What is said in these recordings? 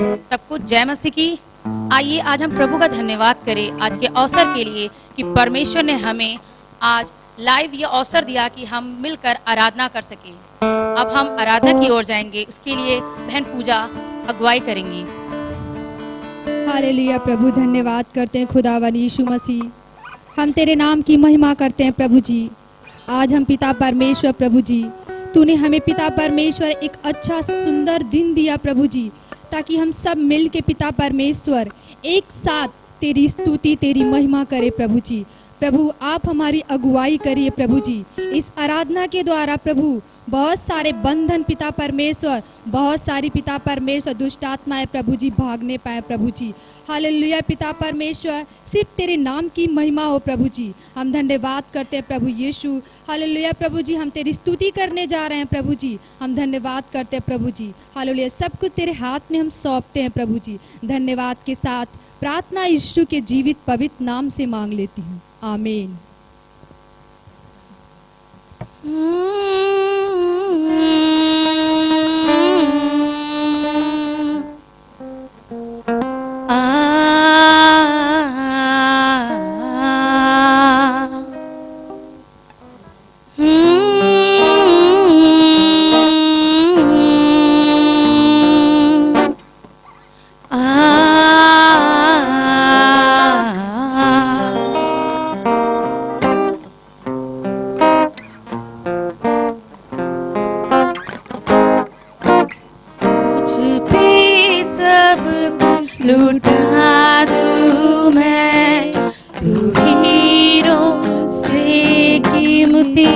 सबको जय मसीह की। आइए आज हम प्रभु का धन्यवाद करें आज के अवसर के लिए कि परमेश्वर ने हमें आज लाइव ये अवसर दिया कि हम मिलकर आराधना कर सके। अब हम आराधना की ओर जाएंगे, उसके लिए बहन पूजा अगुवाई करेंगी। हालेलुया प्रभु, धन्यवाद करते हैं खुदावन यीशु मसीह, हम तेरे नाम की महिमा करते हैं प्रभु जी। आज हम पिता परमेश्वर प्रभु जी, तूने हमें पिता परमेश्वर एक अच्छा सुंदर दिन दिया प्रभु जी, ताकि हम सब मिल के पिता परमेश्वर एक साथ तेरी स्तुति तेरी महिमा करें प्रभु जी। प्रभु आप हमारी अगुवाई करिए प्रभु जी। इस आराधना के द्वारा प्रभु बहुत सारे बंधन पिता परमेश्वर, बहुत सारी पिता परमेश्वर दुष्ट आत्माएं प्रभु जी भागने पाए प्रभु जी। हालेलुया पिता परमेश्वर, सिर्फ तेरे नाम की महिमा हो प्रभु जी। हम धन्यवाद करते हैं प्रभु यीशु। हालेलुया प्रभु जी, हम तेरी स्तुति करने जा रहे हैं प्रभु जी। हम धन्यवाद करते हैं प्रभु जी। हालेलुया, सब कुछ तेरे हाथ में हम सौंपते हैं प्रभु जी। धन्यवाद के साथ प्रार्थना यीशु के जीवित पवित्र नाम से मांग लेती हूँ, आमीन। लुटा दूं मैं, तू हीरों से कीमती,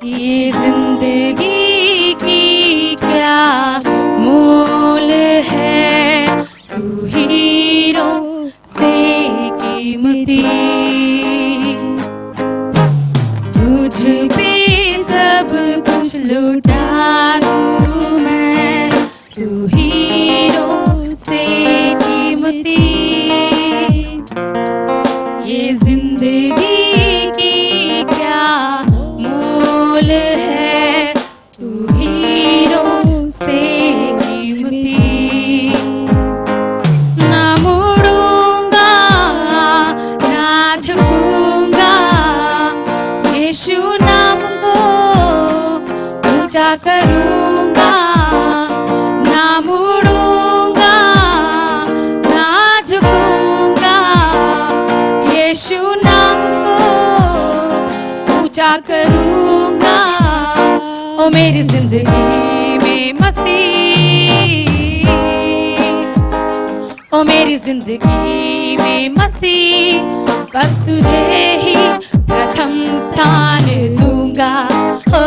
ये जिंदगी की क्या मोल है, तू हीरों से कीमती। तुझ पे सब कुछ लुटा दूं मैं, तू हीरों से कीमती, ये जिंदगी की क्या मोल है, तू हीरों से कीमती। ना मुड़ूंगा ना झुकूंगा, यीशु नाम को ऊंचा करूंगा। करूंगा ओ मेरी जिंदगी में मसीह, ओ मेरी जिंदगी में मसीह, बस तुझे ही प्रथम स्थान दूंगा। ओ,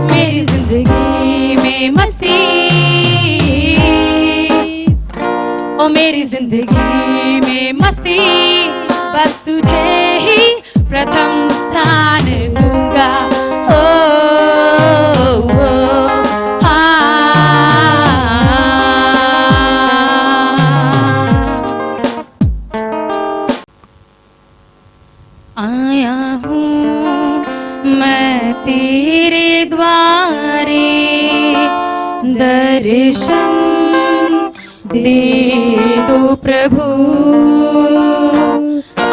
मेरी जिंदगी में मसीह, ओ मेरी जिंदगी में मसीह, बस तुझे ही प्रथम स्थान दूंगा। ओ, आया हूँ मैं तेरे द्वारे, दर्शन दे दो प्रभु।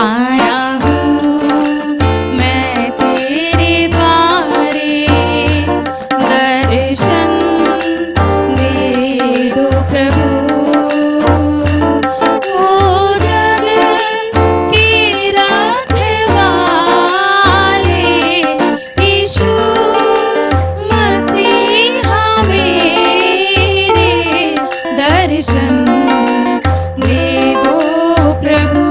आया हूँ मैं तेरे द्वारे, दर्शन दे दो प्रभु। ओ जग के रखवाले यीशु मसीहा मेरे, दर्शन दे दो प्रभु।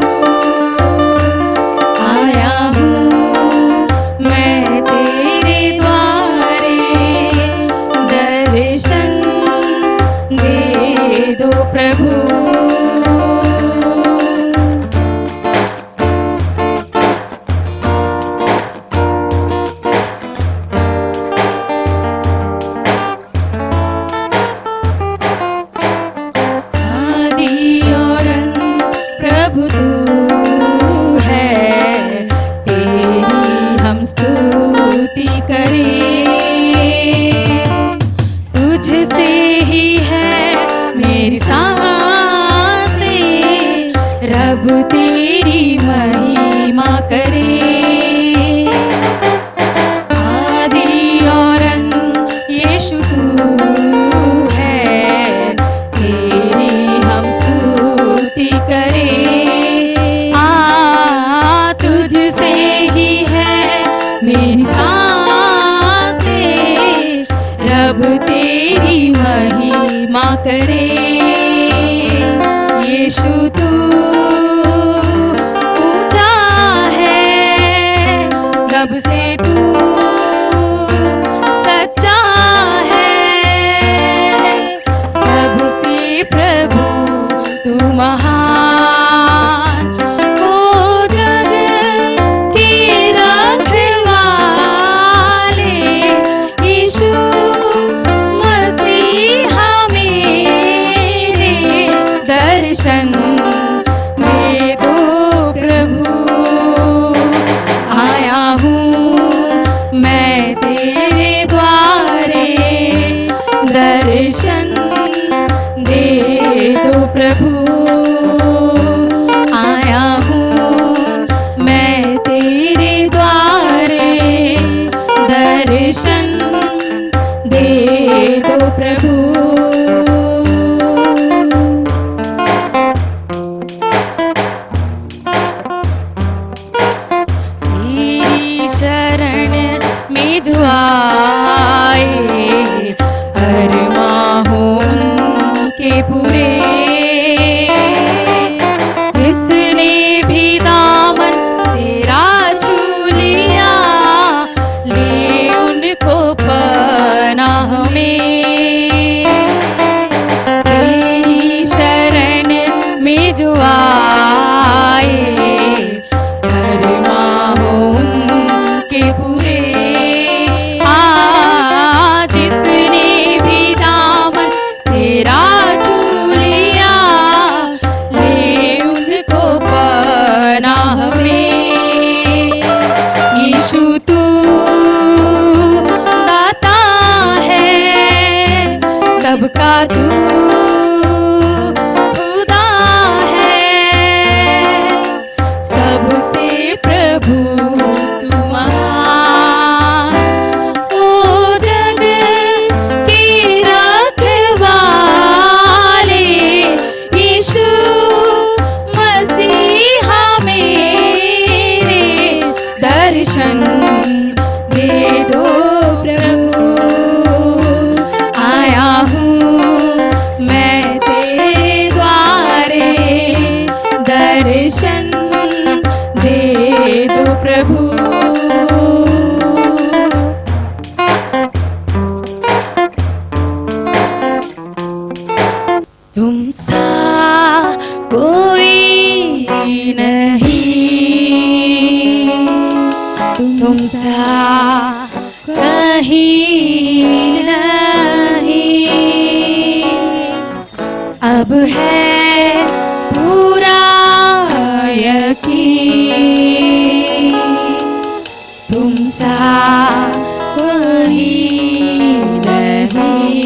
सबसे तू सच्चा है, सबसे प्रभु तू महान, ओ जग के रखवाले, यीशु मसीहा मेरे दर्शन दे दो प्रभु। आया हूँ मैं तेरे द्वारे, दर्शन दे दो प्रभु। आया हूँ मैं तेरे द्वारे, दर्शन दे दो प्रभु। तेरी शरण में जो आए, अरमां हो उनके पूरे, जिसने भी दामन तेरा छू लिया, ले उनको पनाह में। तेरी शरण में जो आए, अरमां हो उनके पूरे, जिसने भी दामन तेरा छू लिया, ले उनको पनाह में। यीशु तू दाता है, सबका तू खुदा है, सबसे प्रभु तू महान, ओ जग के रखवाले, यीशु मसीहा मेरे दर्शन दे दो प्रभु। आया हूँ मैं तेरे द्वारे, दर्शन दे दो प्रभु। तुम सा कोई नहीं, तुम सा कहीं नहीं, अब है पूरा यकीन, तुम सा कोई नहीं,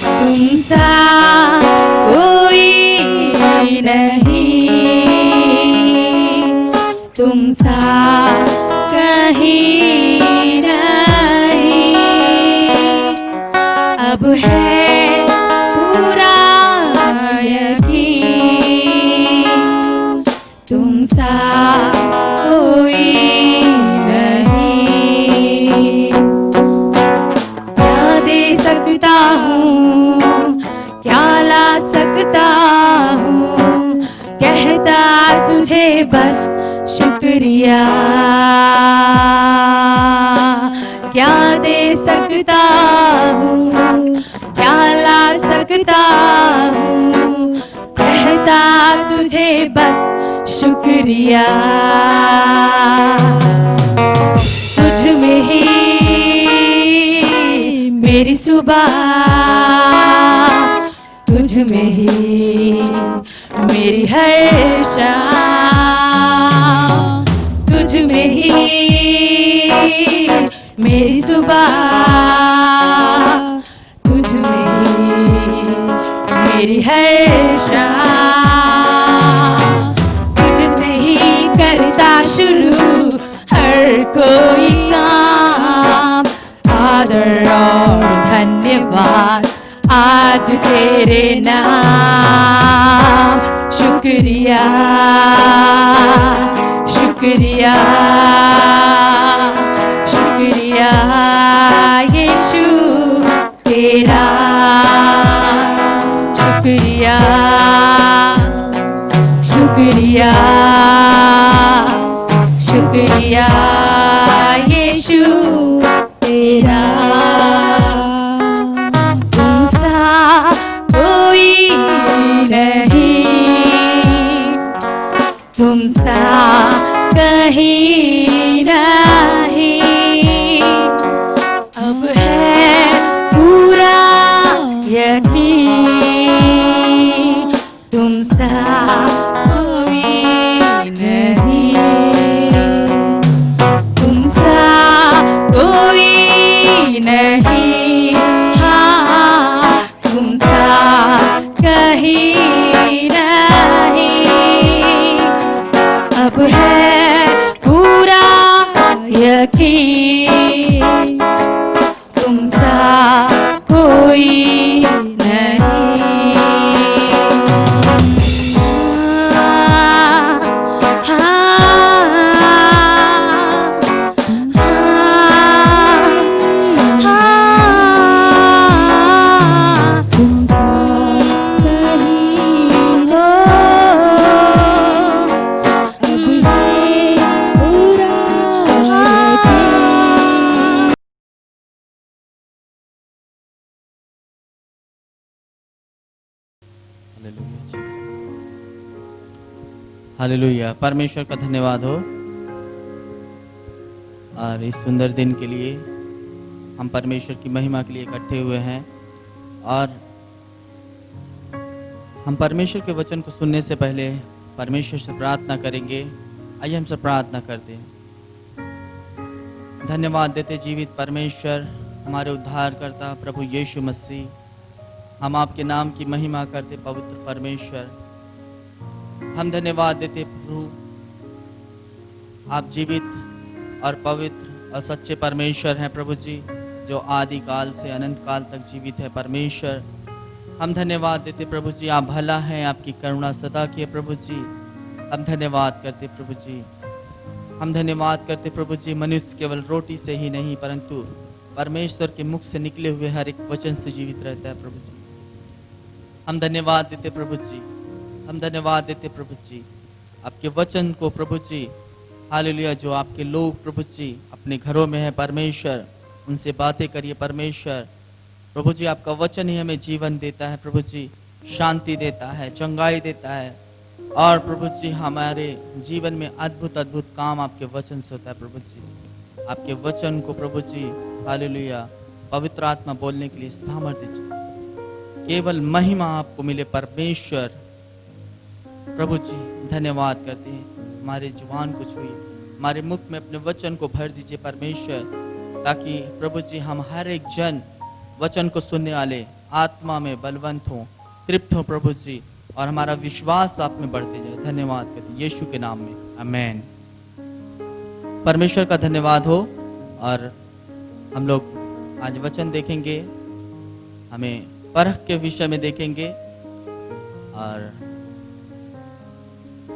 तुम सा कोई नहीं, तुम सा कहीं नहीं, अब है पूरा यकीन, तुम सा कोई नहीं। क्या दे सकता हूँ, क्या ला सकता हूँ, कहता तुझे बस शुक्रिया। क्या दे सकता हूँ, क्या ला सकता हूँ, कहता तुझे बस शुक्रिया। तुझ में ही मेरी सुबह, तुझ में ही मेरी हर शाम, तुझ में ही मेरी सुबह, तुझ में ही मेरी हर शाम। तुझसे ही करता शुरू हर कोई काम, आदर और धन्यवाद आज तेरे नाम। शुक्रिया शुक्रिया शुक्रिया यीशु तेरा, शुक्रिया शुक्रिया शुक्रिया हालेलुया यीशु तेरा तुमसा कोई नहीं, तुमसा कहीं नहीं। अब है पूरा यकीन, तुमसा कोई नहीं, तुमसा कोई नहीं। हाँ, तुमसा कहीं नहीं। अब है पूरा यकीन, तुमसा कोई नहीं। तुमसा कहीं अब है पूरा यकीन। हालेलुया। परमेश्वर का धन्यवाद हो और इस सुंदर दिन के लिए हम परमेश्वर की महिमा के लिए इकट्ठे हुए हैं और हम परमेश्वर के वचन को सुनने से पहले परमेश्वर से प्रार्थना करेंगे। आइए हम सब प्रार्थना करते हैं। धन्यवाद देते जीवित परमेश्वर, हमारे उद्धारकर्ता प्रभु यीशु मसीह, हम आपके नाम की महिमा करते पवित्र परमेश्वर। हम धन्यवाद देते प्रभु, आप जीवित और पवित्र और सच्चे परमेश्वर हैं प्रभु जी, जो आदि काल से अनंत काल तक जीवित है परमेश्वर। हम धन्यवाद देते प्रभु जी, आप भला हैं, आपकी करुणा सदा की है प्रभु जी। हम धन्यवाद करते प्रभु जी, हम धन्यवाद करते प्रभु जी, मनुष्य केवल रोटी से ही नहीं परंतु परमेश्वर के मुख से निकले हुए हर एक वचन से जीवित रहता है प्रभु जी। हम धन्यवाद देते प्रभु जी, हम धन्यवाद देते प्रभु जी, आपके वचन को प्रभु जी, हालेलुया, जो आपके लोग प्रभु जी अपने घरों में है परमेश्वर, उनसे बातें करिए परमेश्वर। प्रभु जी, आपका वचन ही हमें जीवन देता है प्रभु जी, शांति देता है, चंगाई देता है और प्रभु जी हमारे जीवन में अद्भुत अद्भुत काम आपके वचन से होता है प्रभु जी। आपके वचन को प्रभु जी, हालेलुया, पवित्र आत्मा बोलने के लिए सामर्थ्य दीजिए। केवल महिमा आपको मिले परमेश्वर। प्रभु जी धन्यवाद करते हैं, हमारे जुबान को छुइए, हमारे मुख में अपने वचन को भर दीजिए परमेश्वर, ताकि प्रभु जी हम हर एक जन वचन को सुनने वाले आत्मा में बलवंत हों, तृप्त हों प्रभु जी, और हमारा विश्वास आप में बढ़ते जाए। धन्यवाद करते हैं यीशु के नाम में, आमेन। परमेश्वर का धन्यवाद हो और हम लोग आज वचन देखेंगे, हमें परख के विषय में देखेंगे और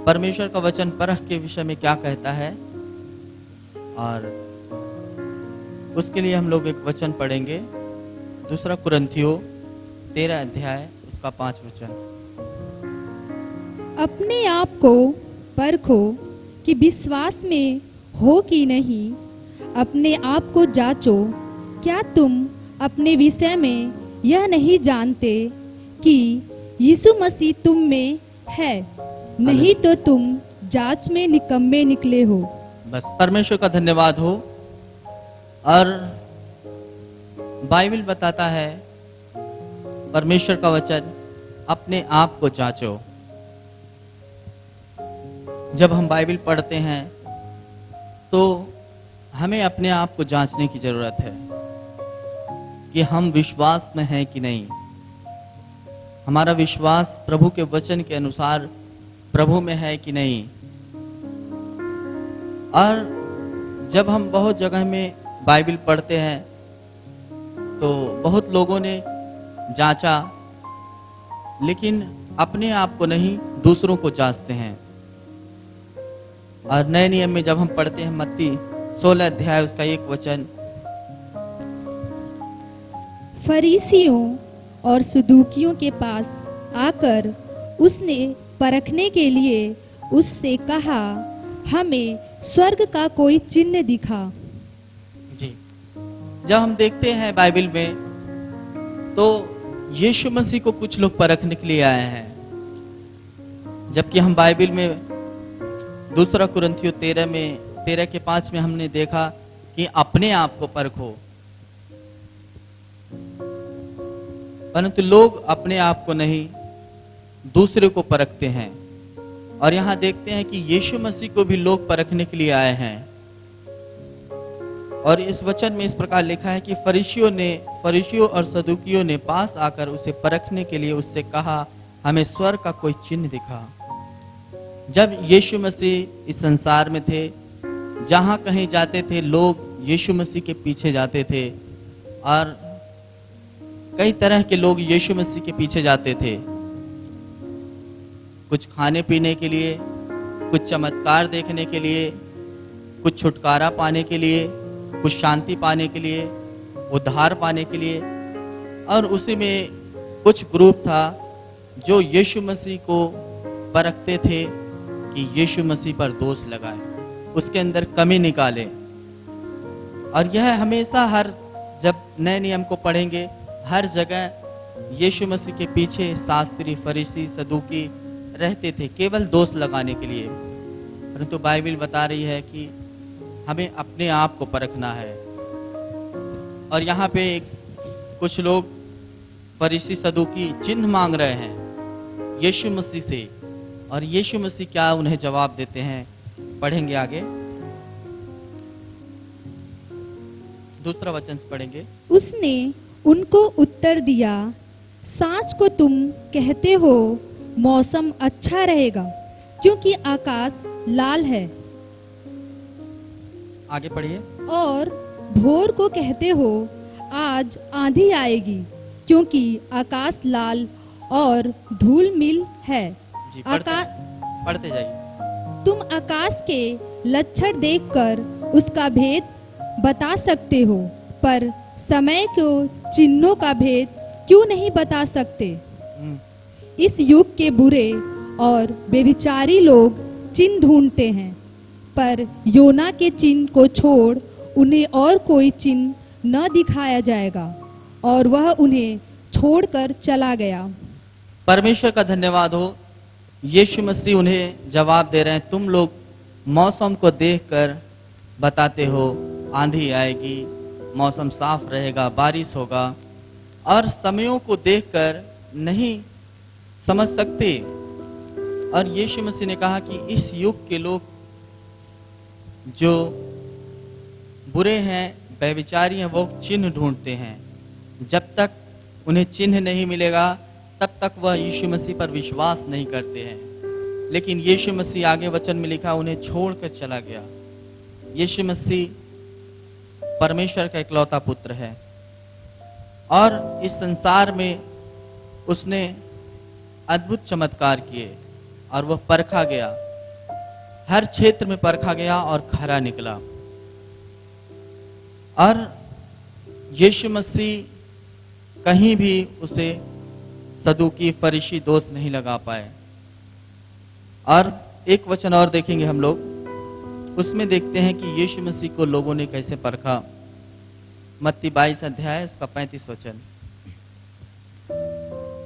परमेश्वर का वचन परख के विषय में क्या कहता है, और उसके लिए हम लोग एक वचन पढ़ेंगे, दूसरा कुरिन्थियों 13 अध्याय उसका 5 वचन। अपने आप को परखो कि विश्वास में हो कि नहीं, अपने आप को जांचो, क्या तुम अपने विषय में यह नहीं जानते कि यीशु मसीह तुम में है, नहीं तो तुम जांच में निकम्मे निकले हो। बस परमेश्वर का धन्यवाद हो। और बाइबल बताता है, परमेश्वर का वचन, अपने आप को जांचो। जब हम बाइबल पढ़ते हैं तो हमें अपने आप को जांचने की जरूरत है कि हम विश्वास में हैं कि नहीं। हमारा विश्वास प्रभु के वचन के अनुसार प्रभु में है कि नहीं। और जब हम बहुत जगह में बाइबल पढ़ते हैं तो बहुत लोगों ने जांचा, लेकिन अपने आप को नहीं, दूसरों को जांचते हैं। और नए नियम में जब हम पढ़ते हैं मत्ती 16 अध्याय उसका 1 वचन, फरीसियों और सदूकियों के पास आकर उसने परखने के लिए उससे कहा, हमें स्वर्ग का कोई चिन्ह दिखा। जी, जब हम देखते हैं बाइबल में तो यीशु मसीह को कुछ लोग परखने के लिए आए हैं, जबकि हम बाइबल में दूसरा कुरिन्थियों 13:5 में हमने देखा कि अपने आप को परखो, परंतु लोग अपने आप को नहीं दूसरे को परखते हैं। और यहाँ देखते हैं कि यीशु मसीह को भी लोग परखने के लिए आए हैं। और इस वचन में इस प्रकार लिखा है कि फरीसियों और सदूकियों ने पास आकर उसे परखने के लिए उससे कहा, हमें स्वर्ग का कोई चिन्ह दिखा। जब यीशु मसीह इस संसार में थे, जहां कहीं जाते थे लोग यीशु मसीह के पीछे जाते थे, और कई तरह के लोग यीशु मसीह के पीछे जाते थे, कुछ खाने पीने के लिए, कुछ चमत्कार देखने के लिए, कुछ छुटकारा पाने के लिए, कुछ शांति पाने के लिए, उद्धार पाने के लिए। और उसी में कुछ ग्रुप था जो यीशु मसीह को परखते थे कि यीशु मसीह पर दोष लगाए, उसके अंदर कमी निकाले। और यह हमेशा जब नए नियम को पढ़ेंगे, हर जगह यीशु मसीह के पीछे शास्त्री, फरीसी, सदूकी रहते थे, केवल दोष लगाने के लिए। परंतु बाइबल बता रही है कि हमें अपने आप को परखना है। और यहाँ पे कुछ लोग फरीसी, सदूकी चिन्ह मांग रहे हैं यीशु मसीह से, और यीशु मसीह क्या उन्हें जवाब देते हैं, पढ़ेंगे आगे। दूसरा वचन से पढ़ेंगे। उसने उनको उत्तर दिया, सांच को तुम कहते हो मौसम अच्छा रहेगा, क्योंकि आकाश लाल है। आगे पढ़िए। और भोर को कहते हो आज आंधी आएगी, क्योंकि आकाश लाल और धूल मिल है। जी, पढ़ते जाइए। तुम आकाश के लक्षण देखकर उसका भेद बता सकते हो, पर समय को चिन्हों का भेद क्यों नहीं बता सकते? इस युग के बुरे और बेविचारी लोग चिन्ह ढूंढते हैं, पर योना के चिन्ह को छोड़ उन्हें और कोई चिन्ह न दिखाया जाएगा, और वह उन्हें छोड़कर चला गया। परमेश्वर का धन्यवाद हो, यीशु मसीह उन्हें जवाब दे रहे हैं, तुम लोग मौसम को देखकर बताते हो आंधी आएगी, मौसम साफ रहेगा, बारिश होगा, और समयों को देखकर नहीं समझ सकते। और यीशु मसीह ने कहा कि इस युग के लोग जो बुरे हैं, बेविचारी हैं, वो चिन्ह ढूंढते हैं। जब तक उन्हें चिन्ह नहीं मिलेगा तब तक वह यीशु मसीह पर विश्वास नहीं करते हैं। लेकिन यीशु मसीह, आगे वचन में लिखा, उन्हें छोड़कर चला गया। यीशु मसीह परमेश्वर का इकलौता पुत्र है, और इस संसार में उसने अद्भुत चमत्कार किए, और वह परखा गया, हर क्षेत्र में परखा गया और खरा निकला। और यीशु मसीह कहीं भी उसे सदूकी, फरीसी दोष नहीं लगा पाए। और एक वचन और देखेंगे हम लोग, उसमें देखते हैं कि यीशु मसीह को लोगों ने कैसे परखा। मत्ती 22 अध्याय उसका 35 वचन।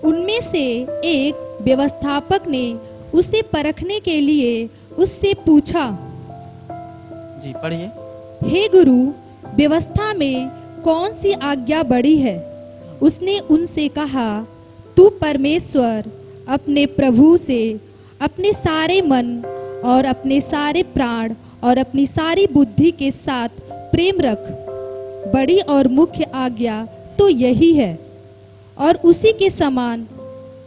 उनमें से एक व्यवस्थापक ने उसे परखने के लिए उससे पूछा, जी पढ़िए। हे गुरु, व्यवस्था में कौन सी आज्ञा बड़ी है? उसने उनसे कहा, तू परमेश्वर अपने प्रभु से अपने सारे मन और अपने सारे प्राण और अपनी सारी बुद्धि के साथ प्रेम रख। बड़ी और मुख्य आज्ञा तो यही है, और उसी के समान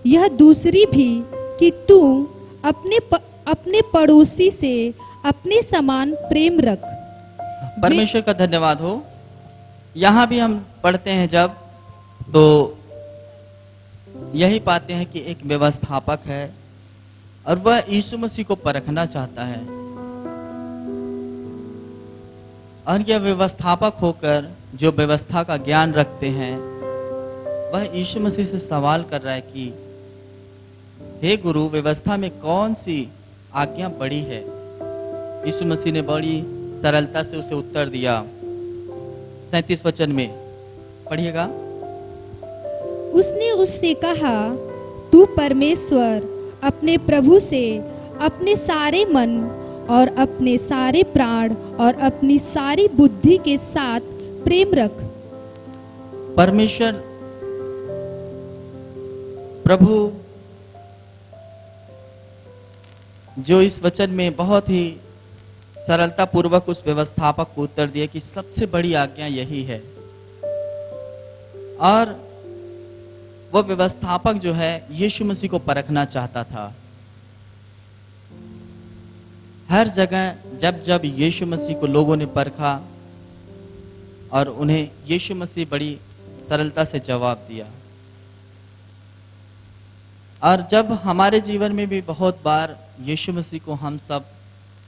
यह दूसरी भी, कि तू अपने पड़ोसी से अपने समान प्रेम रख। परमेश्वर का धन्यवाद हो। यहाँ भी हम पढ़ते हैं जब, तो यही पाते हैं कि एक व्यवस्थापक है और वह यीशु मसीह को परखना चाहता है, और यह व्यवस्थापक होकर जो व्यवस्था का ज्ञान रखते हैं, वह यीशु मसीह से सवाल कर रहा है कि हे गुरु, व्यवस्था में कौन सी आज्ञा बड़ी है? यीशु मसीह ने बड़ी सरलता से उसे उत्तर दिया। 37 वचन में पढ़िएगा। उसने उससे कहा, तू परमेश्वर अपने प्रभु से अपने सारे मन और अपने सारे प्राण और अपनी सारी बुद्धि के साथ प्रेम रख। परमेश्वर प्रभु जो इस वचन में बहुत ही सरलता पूर्वक उस व्यवस्थापक को उत्तर दिया कि सबसे बड़ी आज्ञा यही है। और वो व्यवस्थापक जो है यीशु मसीह को परखना चाहता था। हर जगह जब जब यीशु मसीह को लोगों ने परखा और उन्हें यीशु मसीह बड़ी सरलता से जवाब दिया। और जब हमारे जीवन में भी बहुत बार यीशु मसीह को हम सब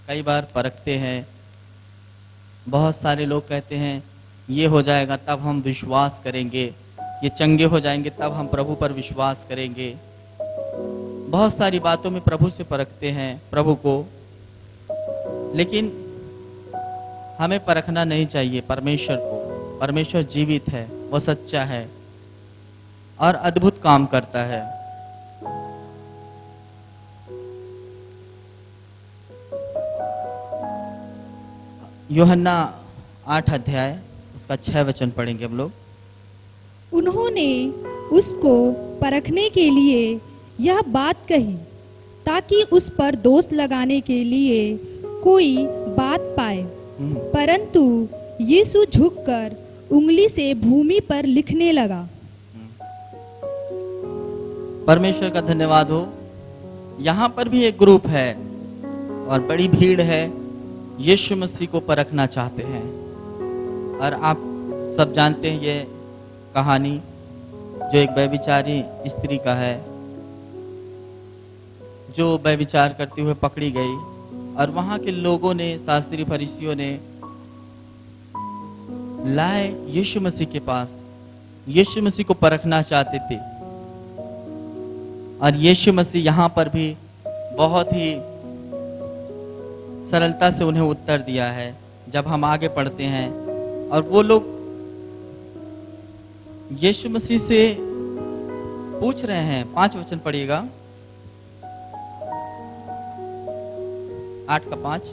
कई बार परखते हैं, बहुत सारे लोग कहते हैं ये हो जाएगा तब हम विश्वास करेंगे, ये चंगे हो जाएंगे तब हम प्रभु पर विश्वास करेंगे। बहुत सारी बातों में प्रभु से परखते हैं प्रभु को, लेकिन हमें परखना नहीं चाहिए परमेश्वर को। परमेश्वर जीवित है, वो सच्चा है और अद्भुत काम करता है। यूहन्ना 8 अध्याय उसका 6 वचन पढ़ेंगे हम लोग। उन्होंने उसको परखने के लिए यह बात कही ताकि उस पर दोष लगाने के लिए कोई बात पाए, परंतु यीशु झुककर उंगली से भूमि पर लिखने लगा। परमेश्वर का धन्यवाद हो। यहाँ पर भी एक ग्रुप है और बड़ी भीड़ है, यीशु मसीह को परखना चाहते हैं। और आप सब जानते हैं ये कहानी जो एक व्यभिचारी स्त्री का है, जो व्यभिचार करते हुए पकड़ी गई। और वहां के लोगों ने, शास्त्री फरीसियों ने लाए यीशु मसीह के पास, यीशु मसीह को परखना चाहते थे। और यीशु मसीह यहाँ पर भी बहुत ही सरलता से उन्हें उत्तर दिया है। जब हम आगे पढ़ते हैं और वो लोग यीशु मसीह से पूछ रहे हैं, 5 वचन पढ़िएगा, 8 का 5।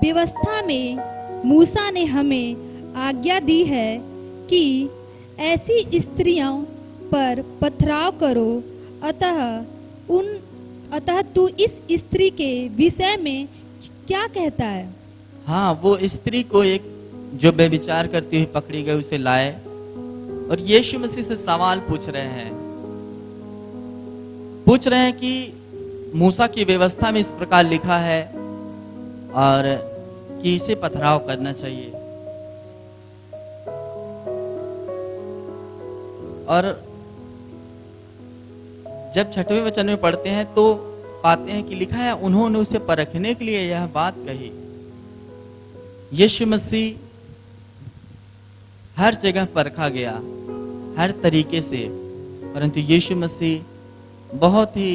व्यवस्था में मूसा ने हमें आज्ञा दी है कि ऐसी स्त्रियों पर पथराव करो, अतः तू इस स्त्री के विषय में क्या कहता है? हाँ, वो स्त्री को एक जो व्यभिचार करती हुई पकड़ी गई उसे लाए और यीशु मसीह से सवाल पूछ रहे हैं कि मूसा की व्यवस्था में इस प्रकार लिखा है और कि इसे पथराव करना चाहिए। और जब 6वें वचन में पढ़ते हैं तो पाते हैं कि लिखा है उन्होंने उसे परखने के लिए यह बात कही। यीशु मसीह हर जगह परखा गया, हर तरीके से, परंतु यीशु मसीह बहुत ही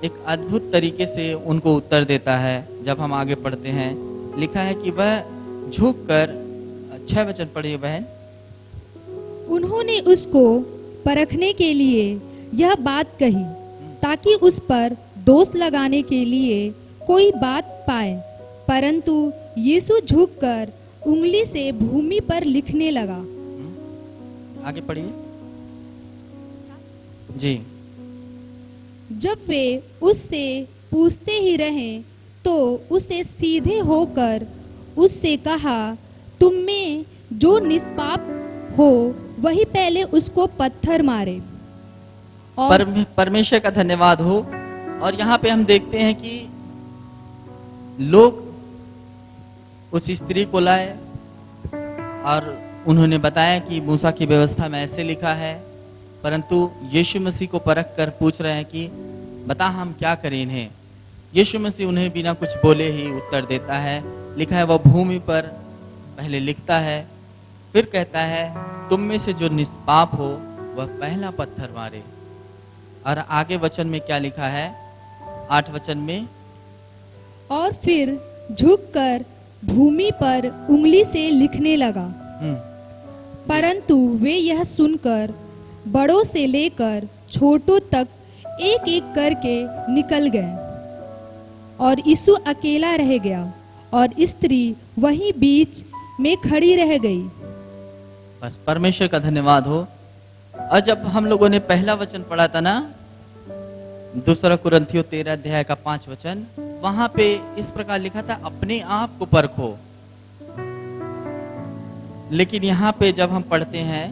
एक अद्भुत तरीके से उनको उत्तर देता है। जब हम आगे पढ़ते हैं लिखा है कि वह झुककर, 6 वचन पढ़िए बहन। उन्होंने उसको परखने के लिए यह बात कही ताकि उस पर दोष लगाने के लिए कोई बात पाए, परंतु यीशु झुककर उंगली से भूमि पर लिखने लगा। आगे पढ़िए जी। जब वे उससे पूछते ही रहे तो उसे सीधे होकर उससे कहा, तुम में जो निष्पाप हो वही पहले उसको पत्थर मारे। और परमेश्वर का धन्यवाद हो। और यहाँ पे हम देखते हैं कि लोग उस स्त्री को लाए और उन्होंने बताया कि मूसा की व्यवस्था में ऐसे लिखा है, परंतु यीशु मसीह को परख कर पूछ रहे हैं कि बता हम क्या करें इन्हें। यीशु मसीह उन्हें बिना कुछ बोले ही उत्तर देता है। लिखा है वह भूमि पर पहले लिखता है, फिर कहता है तुम में से जो निष्पाप हो वह पहला पत्थर मारे। और आगे वचन में क्या लिखा है, 8 वचन में, और फिर झुककर भूमि पर उंगली से लिखने लगा। परंतु वे यह सुनकर बड़ों से लेकर छोटों तक एक एक करके निकल गए, और यीशु अकेला रह गया और स्त्री वहीं बीच में खड़ी रह गई। बस परमेश्वर का धन्यवाद हो। और जब हम लोगों ने पहला वचन पढ़ा था ना, 2 कुरिन्थियों 13 अध्याय का 5 वचन, वहां पे इस प्रकार लिखा था, अपने आप को परखो। लेकिन यहाँ पे जब हम पढ़ते हैं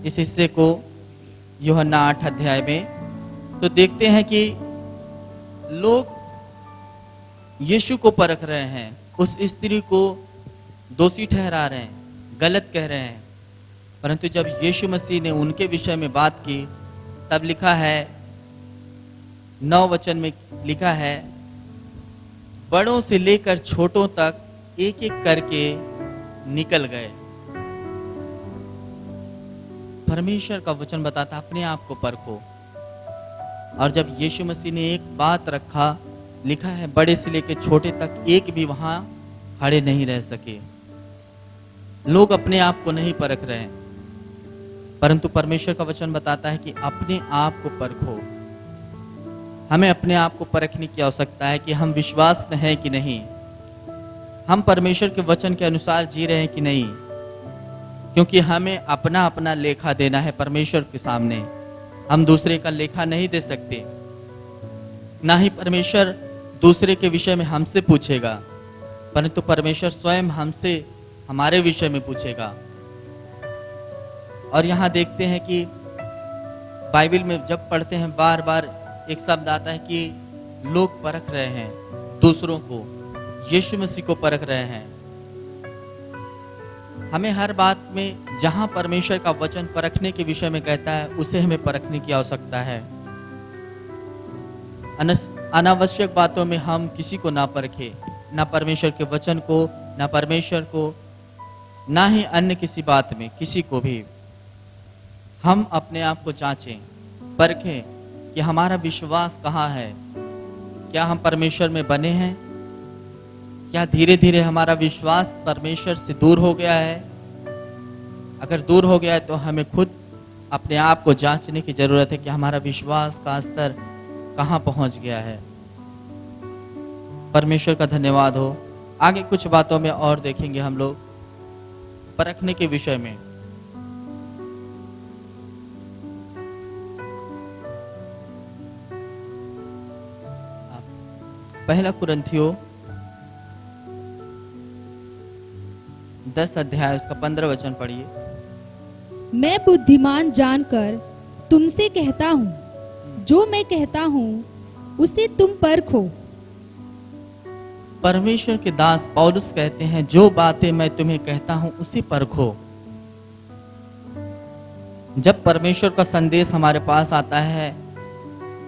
इस हिस्से को यूहन्ना 8 अध्याय में, तो देखते हैं कि लोग यीशु को परख रहे हैं, उस स्त्री को दोषी ठहरा रहे हैं, गलत कह रहे हैं। परंतु जब यीशु मसीह ने उनके विषय में बात की, तब लिखा है 9 वचन में लिखा है, बड़ों से लेकर छोटों तक एक एक करके निकल गए। परमेश्वर का वचन बताता अपने आप को परखो। और जब यीशु मसीह ने एक बात रखा, लिखा है बड़े से लेकर छोटे तक एक भी वहां खड़े नहीं रह सके। लोग अपने आप को नहीं परख रहे हैं, परंतु परमेश्वर का वचन बताता है कि अपने आप को परखो। हमें अपने आप को परखने की आवश्यकता है कि हम विश्वास में हैं कि नहीं, हम परमेश्वर के वचन के अनुसार जी रहे हैं कि नहीं, क्योंकि हमें अपना अपना लेखा देना है परमेश्वर के सामने। हम दूसरे का लेखा नहीं दे सकते, ना ही परमेश्वर दूसरे के विषय में हमसे पूछेगा, परंतु परमेश्वर स्वयं हमसे हमारे विषय में पूछेगा। और यहाँ देखते हैं कि बाइबल में जब पढ़ते हैं, बार बार एक शब्द आता है कि लोग परख रहे हैं दूसरों को, यीशु मसीह को परख रहे हैं। हमें हर बात में जहां परमेश्वर का वचन परखने के विषय में कहता है, उसे हमें परखने की आवश्यकता है। अनावश्यक बातों में हम किसी को ना परखे, ना परमेश्वर के वचन को, ना परमेश्वर को, ना ही अन्य किसी बात में किसी को भी। हम अपने आप को जांचें, परखें कि हमारा विश्वास कहाँ है। क्या हम परमेश्वर में बने हैं? क्या धीरे धीरे हमारा विश्वास परमेश्वर से दूर हो गया है? अगर दूर हो गया है तो हमें खुद अपने आप को जांचने की जरूरत है कि हमारा विश्वास का स्तर कहाँ पहुंच गया है। परमेश्वर का धन्यवाद हो। आगे कुछ बातों में और देखेंगे हम लोग परखने के विषय में। पहला कुरिन्थियों 10 अध्याय उसका 15 वचन पढ़िए। मैं बुद्धिमान जानकर तुमसे कहता हूँ, जो मैं कहता हूँ उसे तुम परखो। परमेश्वर के दास पौलुस कहते हैं, जो बातें मैं तुम्हें कहता हूं उसे परखो। जब परमेश्वर का संदेश हमारे पास आता है,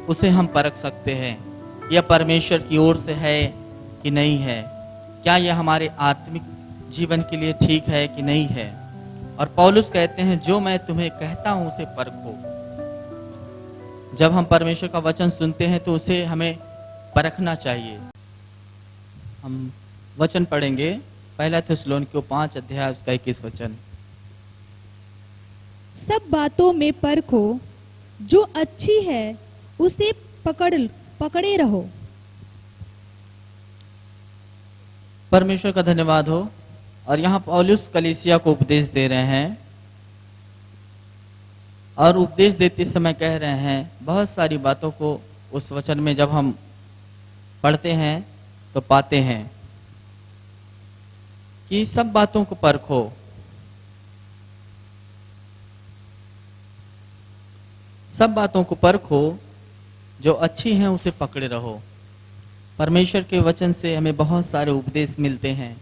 उसे हम परख सकते हैं, यह परमेश्वर की ओर से है कि नहीं है, क्या यह हमारे आत्मिक जीवन के लिए ठीक है कि नहीं है। और पौलुस कहते हैं, जो मैं तुम्हें कहता हूं उसे परखो। जब हम परमेश्वर का वचन सुनते हैं तो उसे हमें परखना चाहिए। हम वचन पढ़ेंगे, पहला थिस्सलुनीकियों 5 अध्याय उसका 21 वचन। सब बातों में परखो, जो अच्छी है उसे पकड़े रहो। परमेश्वर का धन्यवाद हो। और यहाँ पौलुस कलीसिया को उपदेश दे रहे हैं, और उपदेश देते समय कह रहे हैं बहुत सारी बातों को उस वचन में जब हम पढ़ते हैं तो पाते हैं कि सब बातों को परखो। सब बातों को परखो, जो अच्छी हैं उसे पकड़े रहो। परमेश्वर के वचन से हमें बहुत सारे उपदेश मिलते हैं,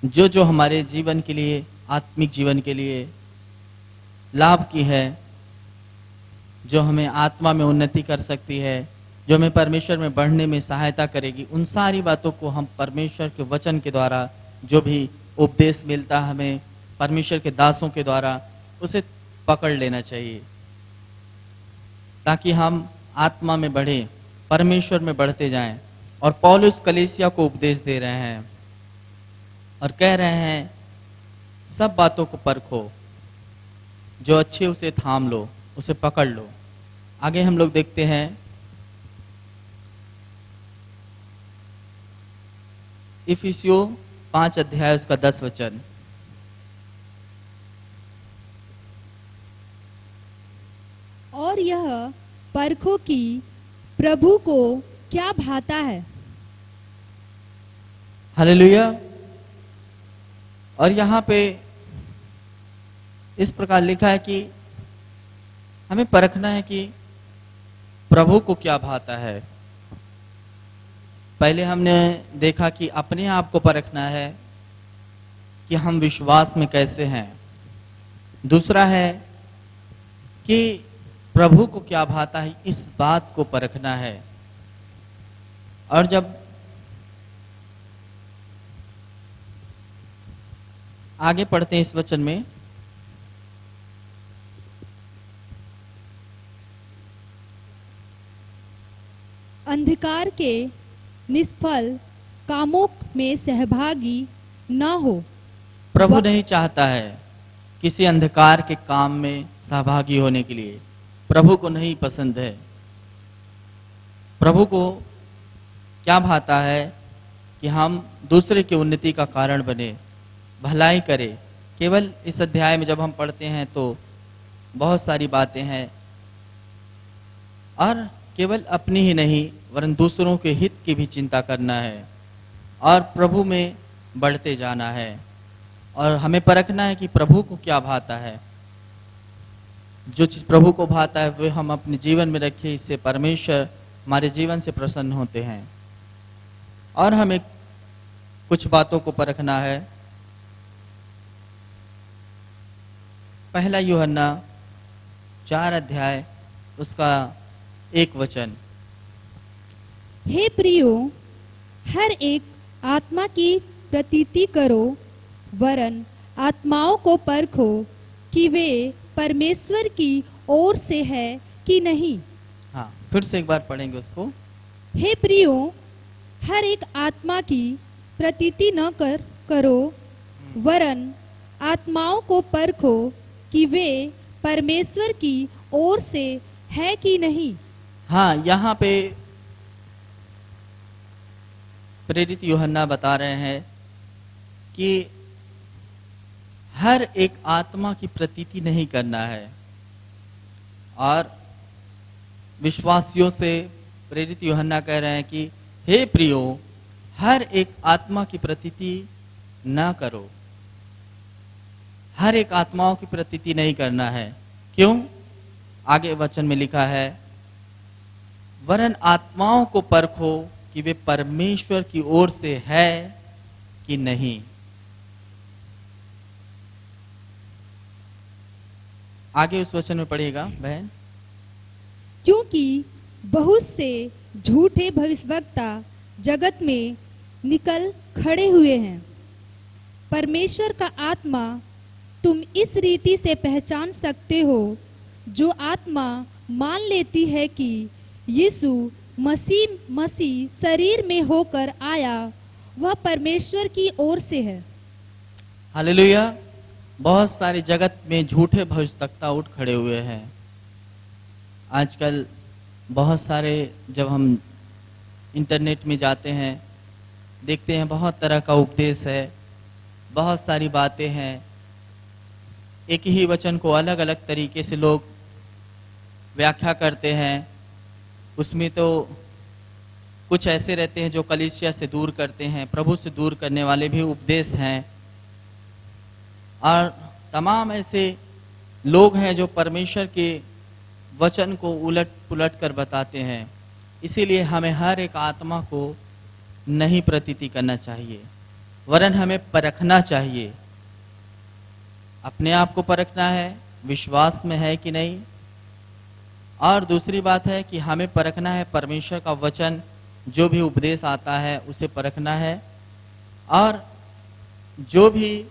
जो हमारे जीवन के लिए, आत्मिक जीवन के लिए लाभ की है, जो हमें आत्मा में उन्नति कर सकती है, जो हमें परमेश्वर में बढ़ने में सहायता करेगी। उन सारी बातों को हम परमेश्वर के वचन के द्वारा, जो भी उपदेश मिलता है हमें परमेश्वर के दासों के द्वारा, उसे पकड़ लेना चाहिए, ताकि हम आत्मा में बढ़े, परमेश्वर में बढ़ते जाएं। और पौलुस कलीसिया को उपदेश दे रहे हैं और कह रहे हैं सब बातों को परखो, जो अच्छे उसे थाम लो, उसे पकड़ लो। आगे हम लोग देखते हैं इफिसियों 5 अध्याय उसका 10 वचन। और यह परखो कि प्रभु को क्या भाता है। हालेलुया। और यहाँ पे इस प्रकार लिखा है कि हमें परखना है कि प्रभु को क्या भाता है। पहले हमने देखा कि अपने आप को परखना है कि हम विश्वास में कैसे हैं। दूसरा है कि प्रभु को क्या भाता है, इस बात को परखना है। और जब आगे पढ़ते हैं इस वचन में, अंधकार के निष्फल कामों में सहभागी न हो। प्रभु नहीं चाहता है किसी अंधकार के काम में सहभागी होने के लिए। प्रभु को नहीं पसंद है। प्रभु को क्या भाता है कि हम दूसरे की उन्नति का कारण बने, भलाई करें। केवल इस अध्याय में जब हम पढ़ते हैं तो बहुत सारी बातें हैं, और केवल अपनी ही नहीं वरन दूसरों के हित की भी चिंता करना है और प्रभु में बढ़ते जाना है। और हमें परखना है कि प्रभु को क्या भाता है। जो चीज़ प्रभु को भाता है वो हम अपने जीवन में रखें, इससे परमेश्वर हमारे जीवन से प्रसन्न होते हैं। और हमें कुछ बातों को परखना है। पहला यूहन्ना 4 अध्याय उसका 1 वचन। हे प्रियो, हर एक आत्मा की प्रतीति करो, वरन आत्माओं को परखो कि वे परमेश्वर की ओर से है कि नहीं। हाँ, फिर से एक बार पढ़ेंगे उसको। हे प्रियो, हर एक आत्मा की प्रतीति न करो, वरन आत्माओं को परखो कि वे परमेश्वर की ओर से है कि नहीं। हाँ, यहाँ पे प्रेरित यूहन्ना बता रहे हैं कि हर एक आत्मा की प्रतीति नहीं करना है। और विश्वासियों से प्रेरित यूहन्ना कह रहे हैं कि हे प्रियो, हर एक आत्मा की प्रतीति ना करो। हर एक आत्माओं की प्रतीति नहीं करना है। क्यों? आगे वचन में लिखा है, वरन आत्माओं को परखो कि वे परमेश्वर की ओर से है कि नहीं। आगे उस वचन में पढ़िएगा बहन। क्योंकि बहुत से झूठे भविष्यवक्ता जगत में निकल खड़े हुए हैं। परमेश्वर का आत्मा तुम इस रीति से पहचान सकते हो, जो आत्मा मान लेती है कि यीशु मसीह शरीर में होकर आया, वह परमेश्वर की ओर से है। हालेलुया। बहुत सारे जगत में झूठे भविष्यवक्ता उठ खड़े हुए हैं। आजकल बहुत सारे, जब हम इंटरनेट में जाते हैं देखते हैं बहुत तरह का उपदेश है, बहुत सारी बातें हैं। एक ही वचन को अलग अलग तरीके से लोग व्याख्या करते हैं। उसमें तो कुछ ऐसे रहते हैं जो कलीसिया से दूर करते हैं, प्रभु से दूर करने वाले भी उपदेश हैं। और तमाम ऐसे लोग हैं जो परमेश्वर के वचन को उलट पुलट कर बताते हैं। इसीलिए हमें हर एक आत्मा को नहीं प्रतीति करना चाहिए, वरन हमें परखना चाहिए। अपने आप को परखना है, विश्वास में है कि नहीं। और दूसरी बात है कि हमें परखना है परमेश्वर का वचन, जो भी उपदेश आता है उसे परखना है। और जो भी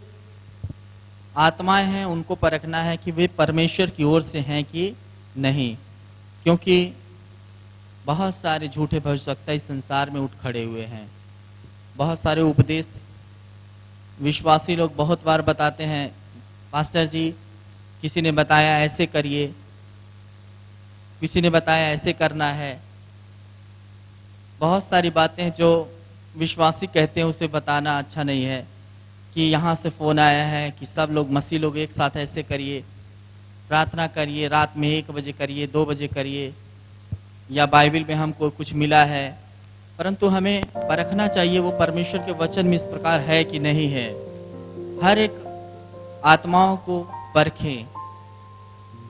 आत्माएं हैं उनको परखना है कि वे परमेश्वर की ओर से हैं कि नहीं। क्योंकि बहुत सारे झूठे भविष्यवक्ता इस संसार में उठ खड़े हुए हैं। बहुत सारे उपदेश विश्वासी लोग बहुत बार बताते हैं, पास्टर जी किसी ने बताया ऐसे करिए, किसी ने बताया ऐसे करना है। बहुत सारी बातें जो विश्वासी कहते हैं उसे बताना अच्छा नहीं है कि यहाँ से फ़ोन आया है कि सब लोग मसीह लोग एक साथ ऐसे करिए, प्रार्थना करिए, रात में 1 बजे करिए, 2 बजे करिए, या बाइबल में हमको कुछ मिला है। परंतु हमें परखना चाहिए वो परमेश्वर के वचन में इस प्रकार है कि नहीं है। हर एक आत्माओं को परखें।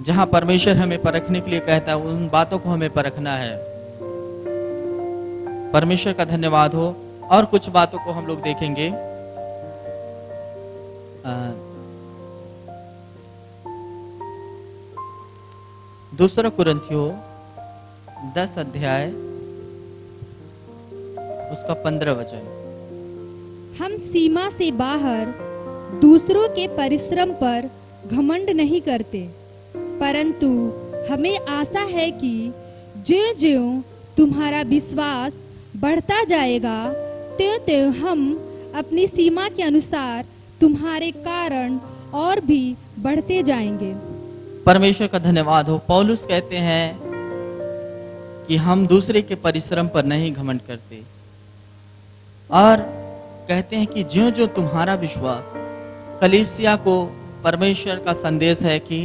जहाँ परमेश्वर हमें परखने के लिए कहता है उन बातों को हमें परखना है। परमेश्वर का धन्यवाद हो। और कुछ बातों को हम लोग देखेंगे। दूसरा कुरिन्थियों 10 अध्याय उसका 15 वचन। हम सीमा से बाहर दूसरों के परिश्रम पर घमंड नहीं करते, परंतु हमें आशा है कि ज्यों-ज्यों तुम्हारा विश्वास बढ़ता जाएगा, त्यों-त्यों हम अपनी सीमा के अनुसार तुम्हारे कारण और भी बढ़ते जाएंगे। परमेश्वर का धन्यवाद हो। पौलुस कहते हैं कि हम दूसरे के परिश्रम पर नहीं घमंड करते, और कहते हैं कि ज्यों ज्यों तुम्हारा विश्वास, कलीसिया को परमेश्वर का संदेश है कि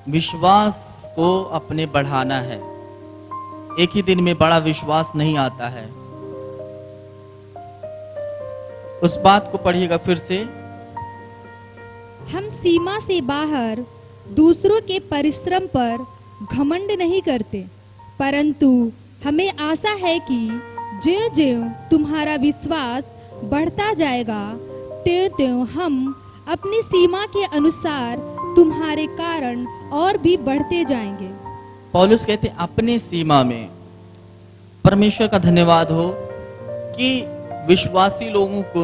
विश्वास को अपने बढ़ाना है। एक ही दिन में बड़ा विश्वास नहीं आता है। उस बात को पढ़िएगा फिर से। हम सीमा से बाहर दूसरों के परिश्रम पर घमंड नहीं करते, परंतु हमें आशा है कि ज्यों-ज्यों तुम्हारा विश्वास बढ़ता जाएगा, त्यों-त्यों हम अपनी सीमा के अनुसार तुम्हारे कारण और भी बढ़ते जाएंगे। पौलुस कहते हैं अपने सीमा में। परमेश्वर का धन्यवाद हो कि विश्वासी लोगों को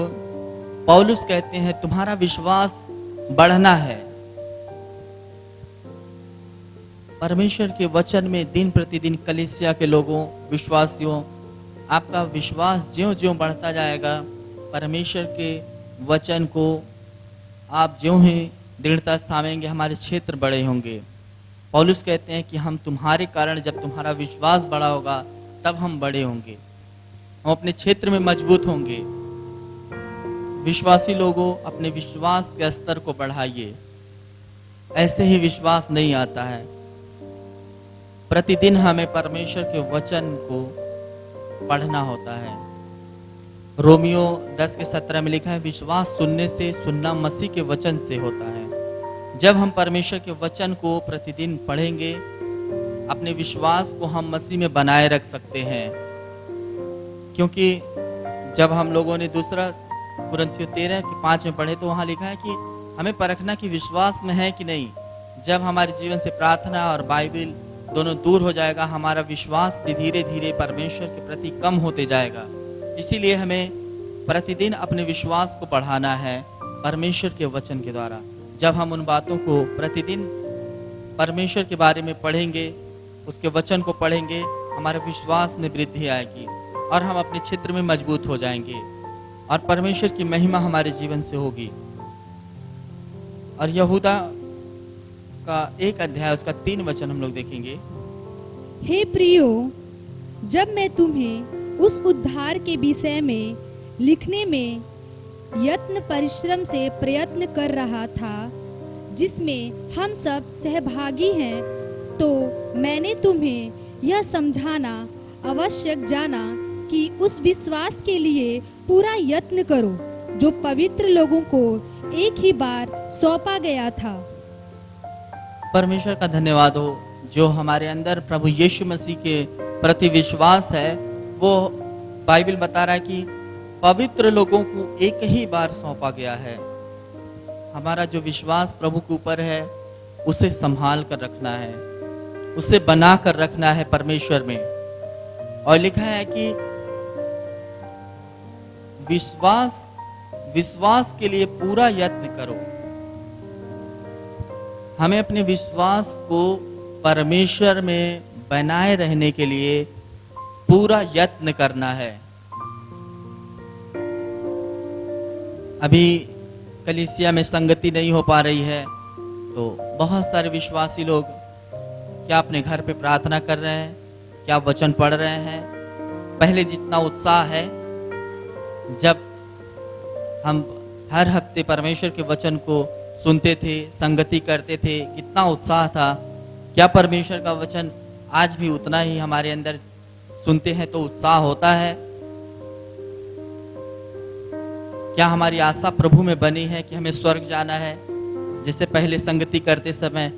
पौलुस कहते हैं तुम्हारा विश्वास बढ़ना है। परमेश्वर के वचन में दिन प्रतिदिन कलीसिया के लोगों, विश्वासियों, आपका विश्वास ज्यों-ज्यों बढ़ता जाएगा, परमेश्वर के वचन को आप ज्यों ही दृढ़ता से थामेंगे, हमारे क्षेत्र बड़े होंगे। पौलुस कहते हैं कि हम तुम्हारे कारण, जब तुम्हारा विश्वास बड़ा होगा तब हम बड़े होंगे, हम अपने क्षेत्र में मजबूत होंगे। विश्वासी लोगों, अपने विश्वास के स्तर को बढ़ाइए। ऐसे ही विश्वास नहीं आता है। प्रतिदिन हमें परमेश्वर के वचन को पढ़ना होता है। रोमियो 10:17 में लिखा है, विश्वास सुनने से, सुनना मसीह के वचन से होता है। जब हम परमेश्वर के वचन को प्रतिदिन पढ़ेंगे, अपने विश्वास को हम मसीह में बनाए रख सकते हैं। क्योंकि जब हम लोगों ने दूसरा कुरिन्थियों 13:5 में पढ़े तो वहाँ लिखा है कि हमें परखना कि विश्वास में है कि नहीं। जब हमारे जीवन से प्रार्थना और बाइबल दोनों दूर हो जाएगा, हमारा विश्वास भी धीरे धीरे परमेश्वर के प्रति कम होते जाएगा। इसीलिए हमें प्रतिदिन अपने विश्वास को बढ़ाना है परमेश्वर के वचन के द्वारा। जब हम उन बातों को प्रतिदिन परमेश्वर के बारे में पढ़ेंगे, उसके वचन को पढ़ेंगे, हमारे विश्वास में वृद्धि आएगी और हम अपने क्षेत्र में मजबूत हो जाएंगे और परमेश्वर की महिमा हमारे जीवन से होगी। और यहूदा का 1 अध्याय उसका 3 वचन हम लोग देखेंगे। हे प्रियो, जब मैं तुम्हें उस उद्धार के विषय में लिखने में यत्न परिश्रम से प्रयत्न कर रहा था जिसमें हम सब सहभागी हैं, तो मैंने तुम्हें यह समझाना आवश्यक जाना कि उस विश्वास के लिए पूरा यत्न करो जो पवित्र लोगों को एक ही बार सौंपा गया था। परमेश्वर का धन्यवाद हो। जो हमारे अंदर प्रभु यीशु मसीह के प्रति विश्वास है, वो बाइबल बता रहा है कि पवित्र लोगों को एक ही बार सौंपा गया है। हमारा जो विश्वास प्रभु के ऊपर है, उसे संभाल कर रखना है, उसे बना कर रखना है परमेश्वर में। और लिखा है कि विश्वास के लिए पूरा यत्न करो। हमें अपने विश्वास को परमेश्वर में बनाए रहने के लिए पूरा यत्न करना है। अभी कलीसिया में संगति नहीं हो पा रही है, तो बहुत सारे विश्वासी लोग क्या अपने घर पे प्रार्थना कर रहे हैं, क्या वचन पढ़ रहे हैं। पहले जितना उत्साह है, जब हम हर हफ्ते परमेश्वर के वचन को सुनते थे, संगति करते थे, कितना उत्साह था। क्या परमेश्वर का वचन आज भी उतना ही हमारे अंदर सुनते हैं तो उत्साह होता है? क्या हमारी आशा प्रभु में बनी है कि हमें स्वर्ग जाना है? जैसे पहले संगति करते समय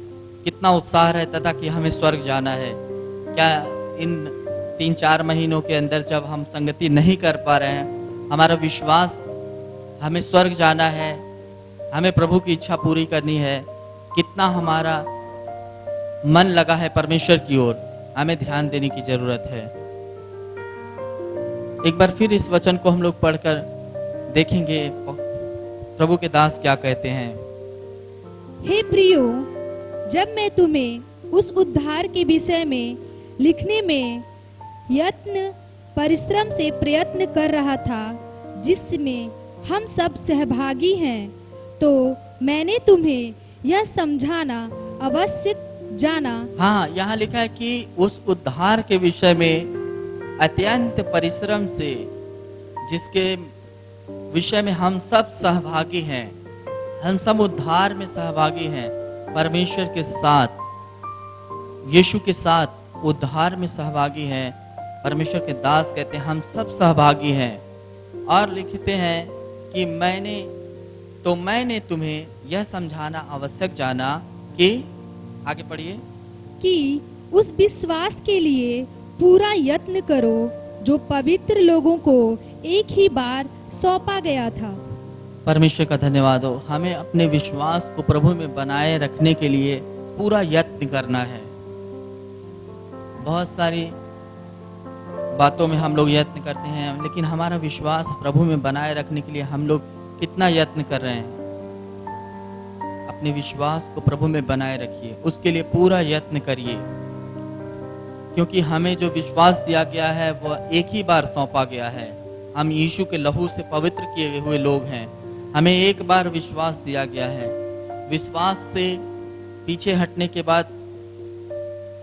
कितना उत्साह रहता था कि हमें स्वर्ग जाना है। क्या इन 3-4 महीनों के अंदर जब हम संगति नहीं कर पा रहे हैं, हमारा विश्वास हमें स्वर्ग जाना है, हमें प्रभु की इच्छा पूरी करनी है, कितना हमारा मन लगा है परमेश्वर की ओर, हमें ध्यान देने की जरूरत है। एक बार फिर इस वचन को हम लोग पढ़कर देखेंगे प्रभु के दास क्या कहते हैं। हे प्रियो, जब मैं तुम्हें उस उद्धार के विषय में लिखने में यत्न परिश्रम से प्रयत्न कर रहा था, जिसमें हम सब सहभागी हैं, तो मैंने तुम्हें यह समझाना अवश्य जाना। हाँ, यहाँ लिखा है कि उस उद्धार के विषय में अत्यंत परिश्रम से, जिसके विषय में हम सब सहभागी हैं, हम सब उद्धार में सहभागी हैं, परमेश्वर के साथ, यीशु के साथ उद्धार में सहभागी हैं। परमेश्वर के दास कहते हैं हम सब सहभागी हैं। और लिखते हैं कि मैंने तुम्हें यह समझाना आवश्यक जाना कि, आगे पढ़िए, कि उस विश्वास के लिए पूरा यत्न करो जो पवित्र लोगों को एक ही बार सौंपा गया था। परमेश्वर का धन्यवाद हो। हमें अपने विश्वास को प्रभु में बनाए रखने के लिए पूरा यत्न करना है। बहुत सारी बातों में हम लोग यत्न करते हैं, लेकिन हमारा विश्वास प्रभु में बनाए रखने के लिए हम लोग कितना यत्न कर रहे हैं? अपने विश्वास को प्रभु में बनाए रखिए, उसके लिए पूरा यत्न करिए, क्योंकि हमें जो विश्वास दिया गया है वह एक ही बार सौंपा गया है। हम यीशु के लहू से पवित्र किए हुए लोग हैं। हमें एक बार विश्वास दिया गया है। विश्वास से पीछे हटने के बाद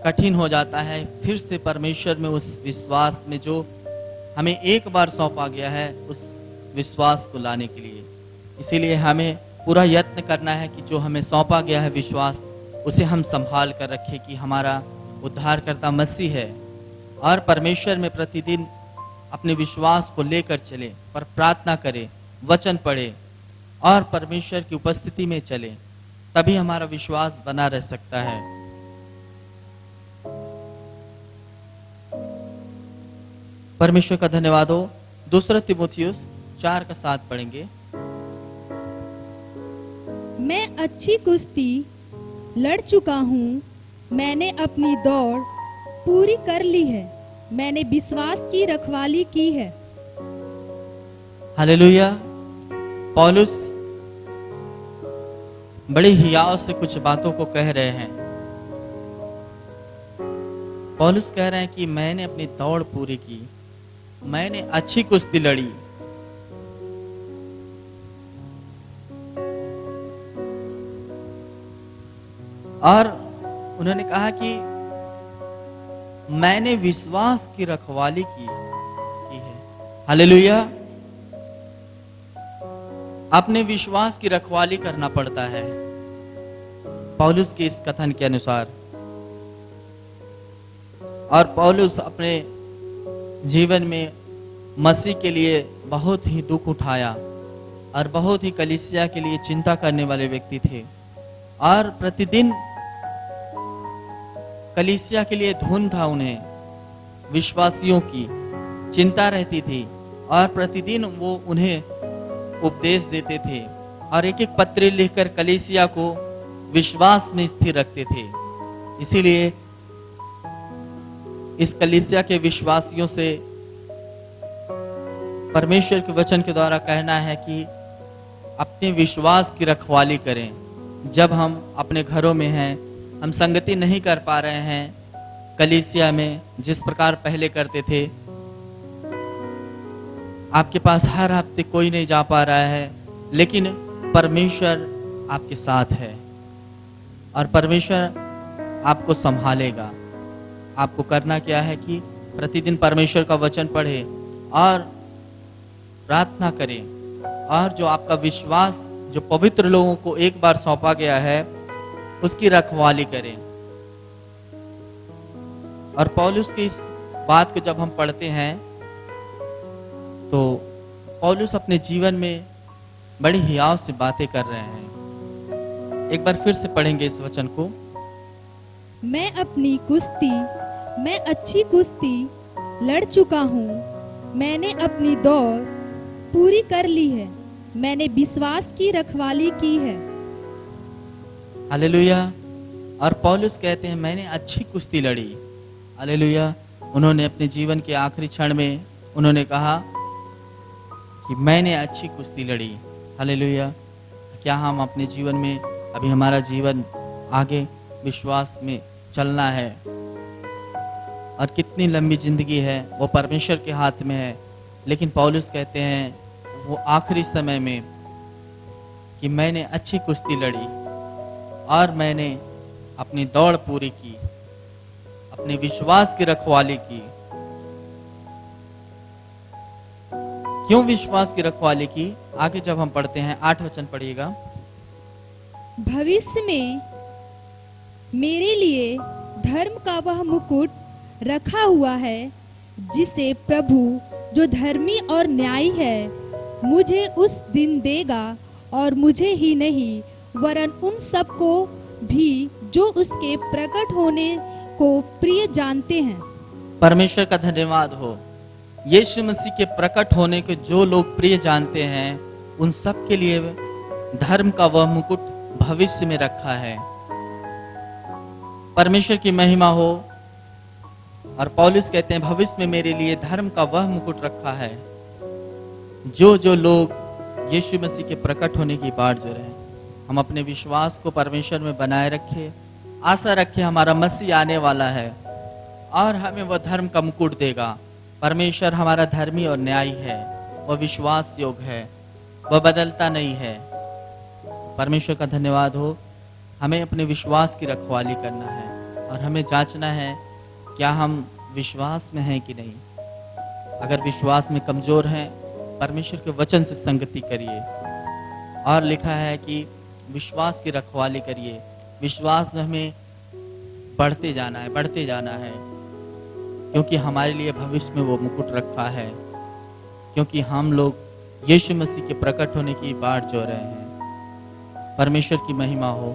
कठिन हो जाता है फिर से परमेश्वर में उस विश्वास में जो हमें एक बार सौंपा गया है, उस विश्वास को लाने के लिए। इसीलिए हमें पूरा यत्न करना है कि जो हमें सौंपा गया है विश्वास, उसे हम संभाल कर रखें कि हमारा उद्धारकर्ता मसीह है। और परमेश्वर में प्रतिदिन अपने विश्वास को लेकर चले, पर प्रार्थना करें, वचन पढ़े और परमेश्वर की उपस्थिति में चले, तभी हमारा विश्वास बना रह सकता है। परमेश्वर का धन्यवाद हो। 2 तीमुथियुस 4:7 पढ़ेंगे। मैं अच्छी कुश्ती लड़ चुका हूँ, मैंने अपनी दौड़ पूरी कर ली है, मैंने विश्वास की रखवाली की है। हालेलुया। पौलुस बड़े हियाव से कुछ बातों को कह रहे हैं। पौलुस कह रहे हैं कि मैंने अपनी दौड़ पूरी की, मैंने अच्छी कुश्ती लड़ी। और उन्होंने कहा कि मैंने विश्वास की रखवाली की है। हालेलुया। अपने विश्वास की रखवाली करना पड़ता है पौलुस के इस कथन के अनुसार। और पौलुस अपने जीवन में मसीह के लिए बहुत ही दुख उठाया और बहुत ही कलीसिया के लिए चिंता करने वाले व्यक्ति थे। और प्रतिदिन कलीसिया के लिए धुन था, उन्हें विश्वासियों की चिंता रहती थी और प्रतिदिन वो उन्हें उपदेश देते थे और एक एक पत्र लिखकर कलीसिया को विश्वास में स्थिर रखते थे। इसीलिए इस कलीसिया के विश्वासियों से परमेश्वर के वचन के द्वारा कहना है कि अपने विश्वास की रखवाली करें। जब हम अपने घरों में हैं, हम संगति नहीं कर पा रहे हैं, कलीसिया में जिस प्रकार पहले करते थे, आपके पास हर हफ्ते कोई नहीं जा पा रहा है, लेकिन परमेश्वर आपके साथ है और परमेश्वर आपको संभालेगा। आपको करना क्या है कि प्रतिदिन परमेश्वर का वचन पढ़े और प्रार्थना करें, और जो आपका विश्वास जो पवित्र लोगों को एक बार सौंपा गया है उसकी रखवाली करें। और पौलुस की इस बात को जब हम पढ़ते हैं तो पौलुस अपने जीवन में बड़ी हियाव से बातें कर रहे हैं। एक बार फिर से पढ़ेंगे इस वचन को। मैं अच्छी कुश्ती लड़ चुका हूँ, मैंने अपनी दौड़ पूरी कर ली है, मैंने विश्वास की रखवाली की है। हालेलुया। और पौलुस कहते हैं मैंने अच्छी कुश्ती लड़ी। हालेलुया। उन्होंने अपने जीवन के आखिरी क्षण में उन्होंने कहा कि मैंने अच्छी कुश्ती लड़ी। हालेलुया। क्या हम अपने जीवन में अभी हमारा जीवन आगे विश्वास में चलना है, और कितनी लंबी जिंदगी है वो परमेश्वर के हाथ में है। लेकिन पौलुस कहते हैं वो आखिरी समय में कि मैंने अच्छी कुश्ती लड़ी और मैंने अपनी दौड़ पूरी की, अपने विश्वास की रखवाली की। क्यों विश्वास की रखवाली की? आगे जब हम पढ़ते हैं 8 वचन पढ़िएगा। भविष्य में मेरे लिए धर्म का वह मुकुट रखा हुआ है, जिसे प्रभु जो धर्मी और न्यायी है मुझे उस दिन देगा, और मुझे ही नहीं वरन उन सबको भी जो उसके प्रकट होने को प्रिय जानते हैं। परमेश्वर का धन्यवाद हो। यीशु मसीह के प्रकट होने के जो लोग प्रिय जानते हैं उन सब के लिए धर्म का वह मुकुट भविष्य में रखा है। परमेश्वर की महिमा हो। और पौलुस कहते हैं भविष्य में मेरे लिए धर्म का वह मुकुट रखा है, जो लोग यीशु मसीह के प्रकट होने की बाट जो रहे। हम अपने विश्वास को परमेश्वर में बनाए रखें, आशा रखें हमारा मसीह आने वाला है और हमें वह धर्म का मुकुट देगा। परमेश्वर हमारा धर्मी और न्यायी है, वह विश्वास योग्य है, वह बदलता नहीं है। परमेश्वर का धन्यवाद हो। हमें अपने विश्वास की रखवाली करना है और हमें जांचना है क्या हम विश्वास में हैं कि नहीं। अगर विश्वास में कमजोर हैं, परमेश्वर के वचन से संगति करिए। और लिखा है कि विश्वास की रखवाली करिए। विश्वास में हमें बढ़ते जाना है, बढ़ते जाना है, क्योंकि हमारे लिए भविष्य में वो मुकुट रखा है, क्योंकि हम लोग यीशु मसीह के प्रकट होने की बाट जो रहे हैं। परमेश्वर की महिमा हो।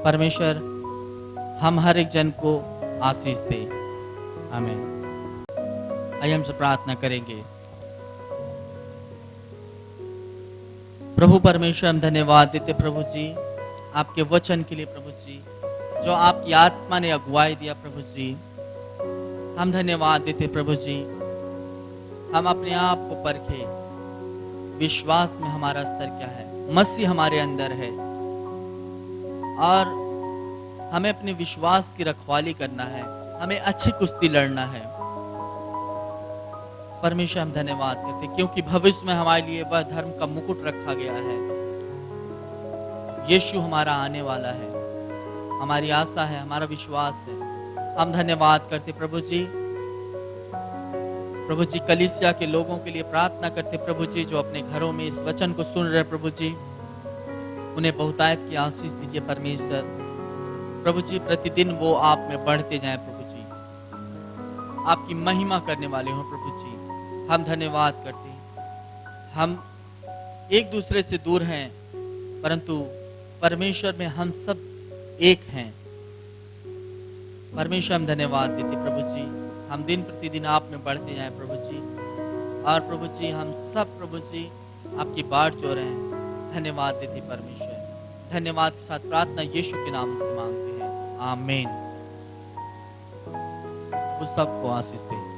परमेश्वर हम हर एक जन को आशीष दे। आमीन। आइए हमसे प्रार्थना करेंगे। प्रभु परमेश्वर हम धन्यवाद देते प्रभु जी आपके वचन के लिए प्रभु जी, जो आपकी आत्मा ने अगुवाई दिया प्रभु जी। हम धन्यवाद देते प्रभु जी। हम अपने आप को परखे, विश्वास में हमारा स्तर क्या है। मसीह हमारे अंदर है और हमें अपने विश्वास की रखवाली करना है, हमें अच्छी कुश्ती लड़ना है। परमेश्वर हम धन्यवाद करते क्योंकि भविष्य में हमारे लिए वह धर्म का मुकुट रखा गया है। यीशु हमारा आने वाला है, हमारी आशा है, हमारा विश्वास है। हम धन्यवाद करते प्रभु जी। प्रभु जी कलीसिया के लोगों के लिए प्रार्थना करते प्रभु जी, जो अपने घरों में इस वचन को सुन रहे प्रभु जी, उन्हें बहुतायत की आशीष दीजिए परमेश्वर। प्रभु जी प्रतिदिन वो आप में बढ़ते जाएं प्रभु जी, आपकी महिमा करने वाले हों प्रभु जी। हम धन्यवाद करते हैं। हम एक दूसरे से दूर हैं, परंतु परमेश्वर में हम सब एक हैं। परमेश्वर हम धन्यवाद देते प्रभु जी। हम दिन प्रतिदिन आप में बढ़ते जाएं प्रभु जी। और प्रभु जी हम सब प्रभु जी आपकी बाट जो रहे हैं, धन्यवाद देते परमेश्वर। धन्यवाद के साथ प्रार्थना यीशु के नाम से मांगते हैं, आमीन। उस सबको आशीष दे।